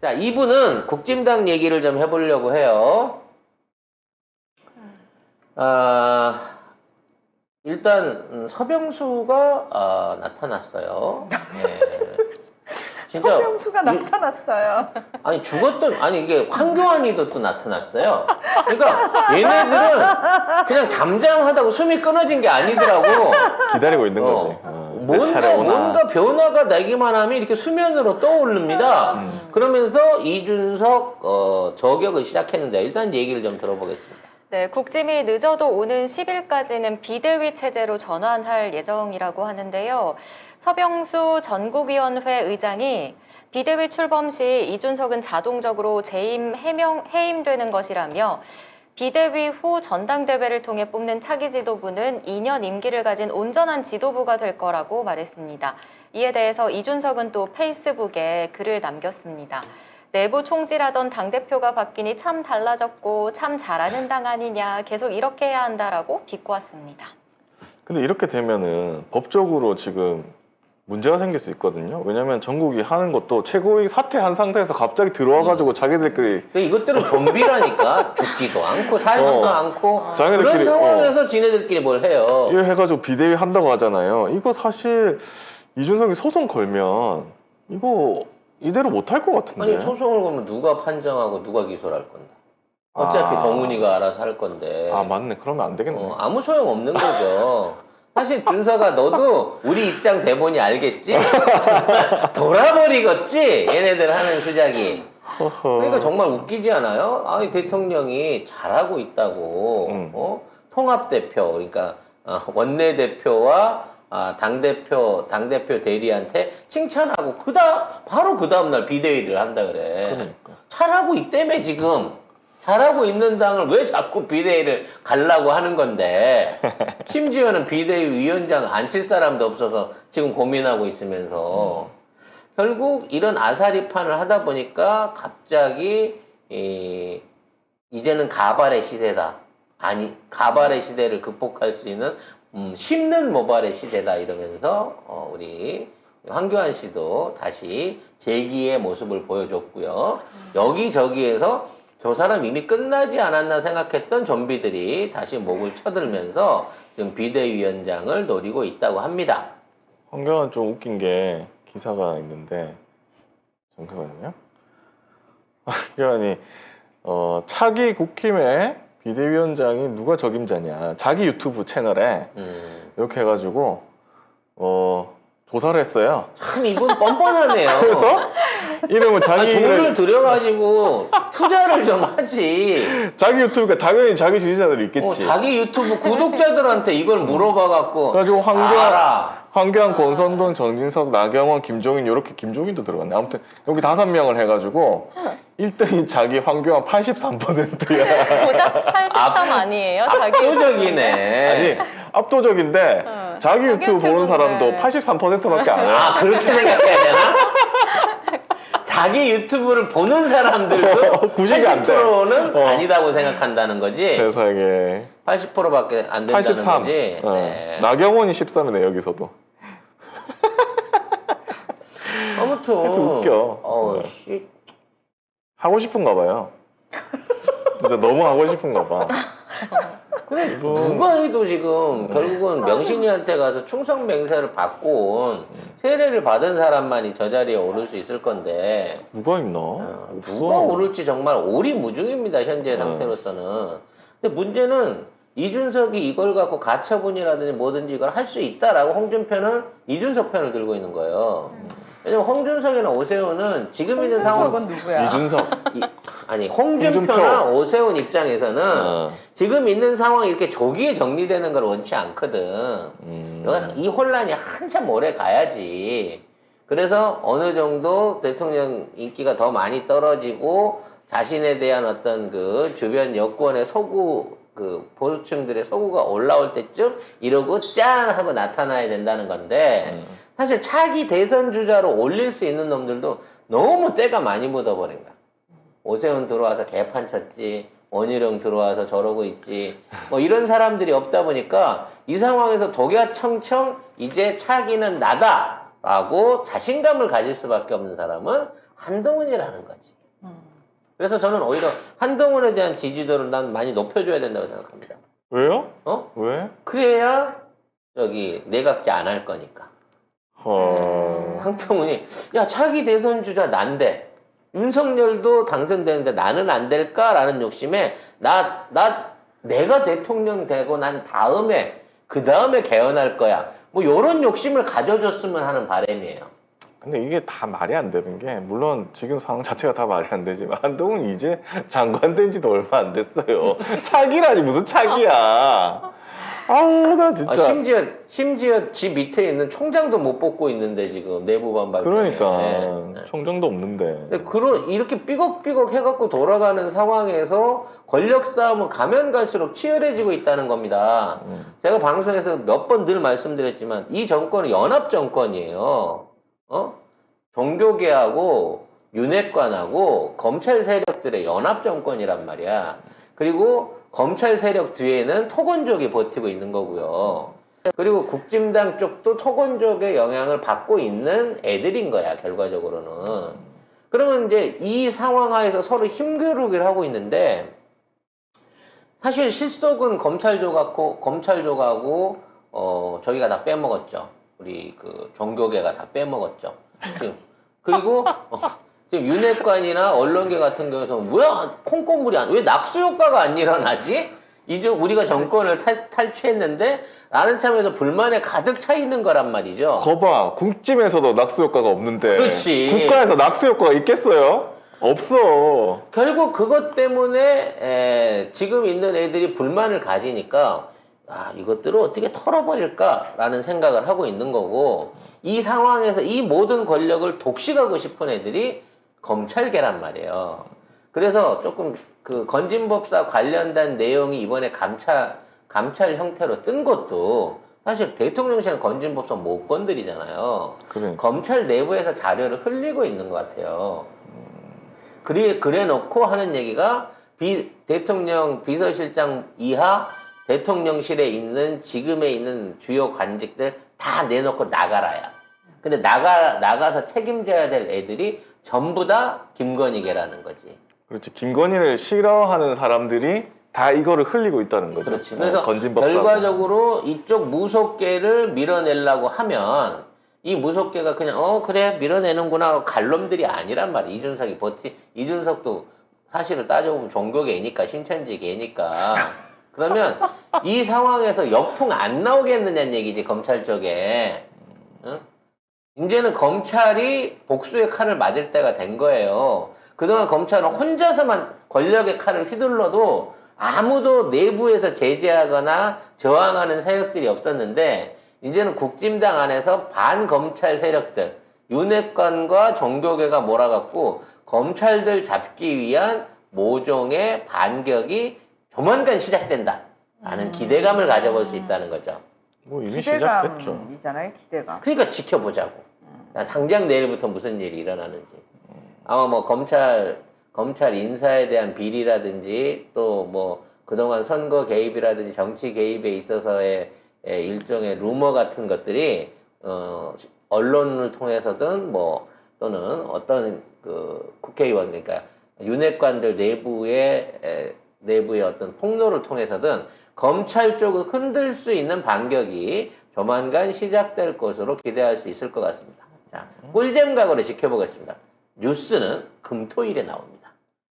자, 2부는 국진당 얘기를 좀 해보려고 해요. 일단 서병수가 나타났어요. 네. 진짜 서병수가 나타났어요. 아니 죽었던 아니 이게 황교안이도 또 나타났어요. 그러니까 얘네들은 그냥 잠잠하다고 숨이 끊어진 게 아니더라고. 기다리고 있는 거지. 내 차례 오나. 뭔가 변화가 나기만 하면 이렇게 수면으로 떠오릅니다. 그러면서 이준석 저격을 시작했는데 일단 얘기를 좀 들어보겠습니다. 네, 국짐이 늦어도 오는 10일까지는 비대위 체제로 전환할 예정이라고 하는데요. 서병수 전국위원회 의장이 비대위 출범 시 이준석은 자동적으로 해임되는 것이라며 비대위 후 전당대회를 통해 뽑는 차기 지도부는 2년 임기를 가진 온전한 지도부가 될 거라고 말했습니다. 이에 대해서 이준석은 또 페이스북에 글을 남겼습니다. 내부 총질하던 당대표가 바뀌니 참 달라졌고 참 잘하는 당 아니냐 계속 이렇게 해야 한다라고 비꼬았습니다. 근데 이렇게 되면은 법적으로 지금 문제가 생길 수 있거든요. 왜냐면 전국이 하는 것도 최고위 사퇴한 상태에서 갑자기 들어와가지고 자기들끼리 이것들은 좀비라니까 죽지도 않고 살지도 않고 자기들끼리, 그런 상황에서 지네들끼리 뭘 해요. 일 해가지고 비대위 한다고 하잖아요. 이거 사실 이준석이 소송 걸면 이거 이대로 못할 것 같은데. 아니 소송을 걸면 누가 판정하고 누가 기소를 할 건데. 어차피 동훈이가 알아서 할 건데. 아 맞네. 그러면 안 되겠네. 아무 소용 없는 거죠. 사실 준서가 너도 우리 입장 대본이 알겠지? 정말 돌아버리겠지? 얘네들 하는 수작이. 그러니까 정말 웃기지 않아요? 아니 대통령이 잘하고 있다고 통합대표 그러니까 원내대표와 당대표 대리한테 칭찬하고 바로 그 다음날 비대위를 한다 그래. 그러니까. 잘하고 있다며 지금. 잘하고 있는 당을 왜 자꾸 비대위를 가려고 하는 건데 심지어는 비대위 위원장 앉힐 사람도 없어서 지금 고민하고 있으면서 결국 이런 아사리판을 하다 보니까 갑자기 이제는 가발의 시대다. 아니 가발의 시대를 극복할 수 있는 씹는 모발의 시대다 이러면서 우리 황교안 씨도 다시 재기의 모습을 보여줬고요. 여기저기에서 저 사람 이미 끝나지 않았나 생각했던 좀비들이 다시 목을 쳐들면서 지금 비대위원장을 노리고 있다고 합니다. 황교안 좀 웃긴 게 기사가 있는데 잠깐만요. 황교안이 차기 국힘의 비대위원장이 누가 적임자냐 자기 유튜브 채널에 이렇게 해가지고 조사를 했어요. 참 이분 뻔뻔하네요. 그래서 이름을 자기 돈을 들여가지고 투자를 좀 하지. 자기 유튜브가 당연히 자기 지지자들이 있겠지. 자기 유튜브 구독자들한테 이걸 물어봐갖고 그래가지고 알아. 황교안, 권선동, 정진석, 나경원, 김종인 이렇게 김종인도 들어갔네. 아무튼 여기 5명을 해가지고 1등이 자기 황교안 83%야. 고작 83 아니에요? 자기 압도적이네. 아니 압도적인데 자기 유튜브 보는 사람도 83%밖에 안 해요. 아 그렇게 생각해야 되나? 자기 유튜브를 보는 사람들도 90이 안 돼. 80%는 아니다고 생각한다는 거지. 세상에 80%밖에 안 된다는 83. 거지. 네. 나경원이 13이네 여기서도. 아무튼 하여튼 웃겨. 씨. 하고 싶은가 봐요. 진짜 너무 하고 싶은가 봐. 그래 누가 해도 지금 결국은 명신이한테 가서 충성 맹세를 받고 온 세례를 받은 사람만이 저 자리에 오를 수 있을 건데 누가 있나? 누가 오를지 정말 오리무중입니다 현재 상태로서는. 근데 문제는 이준석이 이걸 갖고 가처분이라든지 뭐든지 이걸 할 수 있다라고 홍준표는 이준석 편을 들고 있는 거예요. 왜냐면 홍준석이나 오세훈은 지금 있는 상황 홍준석은 누구야? 이준석. 아니 홍준표나 오세훈 입장에서는 지금 있는 상황이 이렇게 조기에 정리되는 걸 원치 않거든. 이 혼란이 한참 오래 가야지. 그래서 어느 정도 대통령 인기가 더 많이 떨어지고 자신에 대한 어떤 그 주변 여권의 보수층들의 소구가 올라올 때쯤 이러고 짠 하고 나타나야 된다는 건데 사실 차기 대선 주자로 올릴 수 있는 놈들도 너무 때가 많이 묻어버린 거야. 오세훈 들어와서 개판 쳤지, 원희룡 들어와서 저러고 있지, 뭐 이런 사람들이 없다 보니까 이 상황에서 독야청청 이제 차기는 나다라고 자신감을 가질 수밖에 없는 사람은 한동훈이라는 거지. 그래서 저는 오히려 한동훈에 대한 지지도를 난 많이 높여줘야 된다고 생각합니다. 왜요? 어? 왜? 그래야 저기 내각제 안 할 거니까. 한동훈이 야 차기 대선 주자 난데 윤석열도 당선되는데 나는 안 될까라는 욕심에 내가 대통령 되고 난 다음에 그 다음에 개헌할 거야. 뭐 이런 욕심을 가져줬으면 하는 바람이에요. 근데 이게 다 말이 안 되는 게 물론 지금 상황 자체가 다 말이 안 되지만 한동훈 이제 장관 된 지도 얼마 안 됐어요. 차기라니 무슨 차기야. 아우 나 진짜. 심지어 지 밑에 있는 총장도 못 뽑고 있는데 지금 내부 반발. 그러니까 때문에. 네. 총장도 없는데. 근데 이렇게 삐걱삐걱 해갖고 돌아가는 상황에서 권력 싸움은 가면 갈수록 치열해지고 있다는 겁니다. 제가 방송에서 몇 번 늘 말씀드렸지만 이 정권은 연합 정권이에요. 종교계하고 윤핵관하고 검찰 세력들의 연합 정권이란 말이야. 그리고 검찰 세력 뒤에는 토건족이 버티고 있는 거고요. 그리고 국진당 쪽도 토건족의 영향을 받고 있는 애들인 거야, 결과적으로는. 그러면 이제 이 상황 하에서 서로 힘겨루기를 하고 있는데, 사실 실속은 검찰족하고, 저희가 다 빼먹었죠. 우리 그 종교계가 다 빼먹었죠. 지금. 그리고, 지금 윤핵관이나 언론계 같은 경우에는 왜 콩고물이 왜 낙수 효과가 안 일어나지? 우리가 정권을 탈취했는데 라는 참에서 불만에 가득 차 있는 거란 말이죠. 거봐 국짐에서도 낙수 효과가 없는데 그렇지. 국가에서 낙수 효과가 있겠어요? 없어. 결국 그것 때문에 지금 있는 애들이 불만을 가지니까 이것들을 어떻게 털어버릴까라는 생각을 하고 있는 거고, 이 상황에서 이 모든 권력을 독식하고 싶은 애들이 검찰계란 말이에요. 그래서 조금 그 건진법사 관련된 내용이 이번에 감찰 형태로 뜬 것도 사실 대통령실은 건진법사 못 건드리잖아요. 그래. 검찰 내부에서 자료를 흘리고 있는 것 같아요. 그래 놓고 하는 얘기가 대통령 비서실장 이하 대통령실에 있는 지금에 있는 주요 관직들 다 내놓고 나가라야. 근데 나가서 책임져야 될 애들이 전부 다 김건희계라는 거지. 그렇지. 김건희를 싫어하는 사람들이 다 이거를 흘리고 있다는 거죠. 그렇지. 그래서 건진법사. 결과적으로 이쪽 무속계를 밀어내려고 하면 이 무속계가 그냥 그래 밀어내는구나 갈놈들이 아니란 말이야. 이준석도 사실을 따져보면 종교계니까 신천지계니까. 그러면 이 상황에서 역풍 안 나오겠느냐는 얘기지, 검찰 쪽에. 응? 이제는 검찰이 복수의 칼을 맞을 때가 된 거예요. 그동안 검찰은 혼자서만 권력의 칼을 휘둘러도 아무도 내부에서 제재하거나 저항하는 세력들이 없었는데, 이제는 국진당 안에서 반검찰 세력들, 윤핵관과 종교계가 몰아갖고 검찰들 잡기 위한 모종의 반격이 조만간 시작된다 라는 기대감을 가져볼 수 있다는 거죠. 뭐 이미 시작됐죠. 기대감이잖아요, 기대감. 그러니까 지켜보자고. 당장 내일부터 무슨 일이 일어나는지. 아마 뭐 검찰 인사에 대한 비리라든지 또 뭐 그동안 선거 개입이라든지 정치 개입에 있어서의 일종의 루머 같은 것들이 언론을 통해서든 뭐 또는 어떤 그 국회의원, 그러니까 윤핵관들 내부의 어떤 폭로를 통해서든 검찰 쪽을 흔들 수 있는 반격이 조만간 시작될 것으로 기대할 수 있을 것 같습니다. 자, 꿀잼 각오를 지켜보겠습니다. 뉴스는 금토일에 나옵니다.